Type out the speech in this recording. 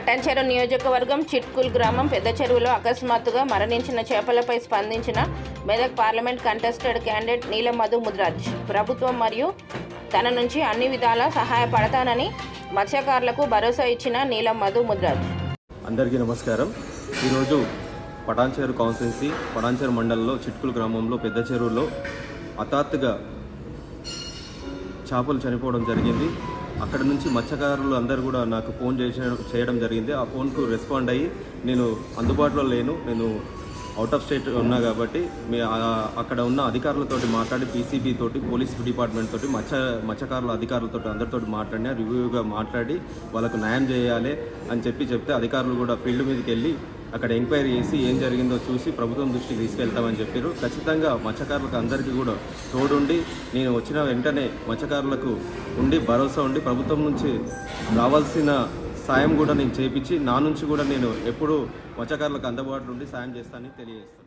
పటాన్చెరు నియోజకవర్గం చిట్కుల్ గ్రామం పెద్ద చెరువులో అకస్మాత్తుగా మరణించిన చేపలపై స్పందించిన మెదక్ పార్లమెంట్ కంటెస్టెడ్ క్యాండిడేట్ నీలం మధు ముద్రాజ్. ప్రభుత్వం మరియు తన నుంచి అన్ని విధాలా సహాయపడతానని మత్స్యకారులకు భరోసా ఇచ్చిన నీలం మధు ముద్రాజ్. అందరికీ నమస్కారం. ఈరోజు పటాన్చెరు కాన్స్టిట్యున్సీ పటాన్చెరు మండలంలో చిట్కుల్ గ్రామంలో పెద్ద చెరువులో హఠాత్తుగా చేపలు చనిపోవడం జరిగింది. అక్కడ నుంచి మత్స్యకారులు అందరూ కూడా నాకు ఫోన్ చేయడం జరిగింది. ఆ ఫోన్కు రెస్పాండ్ అయ్యి నేను అందుబాటులో లేను, నేను అవుట్ ఆఫ్ స్టేట్ ఉన్నా కాబట్టి అక్కడ ఉన్న అధికారులతోటి మాట్లాడి పీసీబీ తోటి పోలీస్ డిపార్ట్మెంట్ తోటి మత్స్యకారుల అధికారులతో అందరితో మాట్లాడినా రివ్యూగా మాట్లాడి వాళ్ళకు న్యాయం చేయాలి అని చెప్తే అధికారులు కూడా ఫీల్డ్ మీదకి వెళ్ళి అక్కడ ఎంక్వైరీ చేసి ఏం జరిగిందో చూసి ప్రభుత్వం దృష్టికి తీసుకెళ్తామని చెప్పారు. ఖచ్చితంగా మత్స్యకారులకు అందరికీ కూడా తోడుండి నేను వచ్చిన వెంటనే మత్స్యకారులకు ఉండి భరోసా ఉండి ప్రభుత్వం నుంచి రావాల్సిన సాయం కూడా నేను చేయించి నా నుంచి కూడా నేను ఎప్పుడూ మత్స్యకారులకు అందుబాటులో ఉండి సాయం చేస్తానని తెలియజేస్తాను.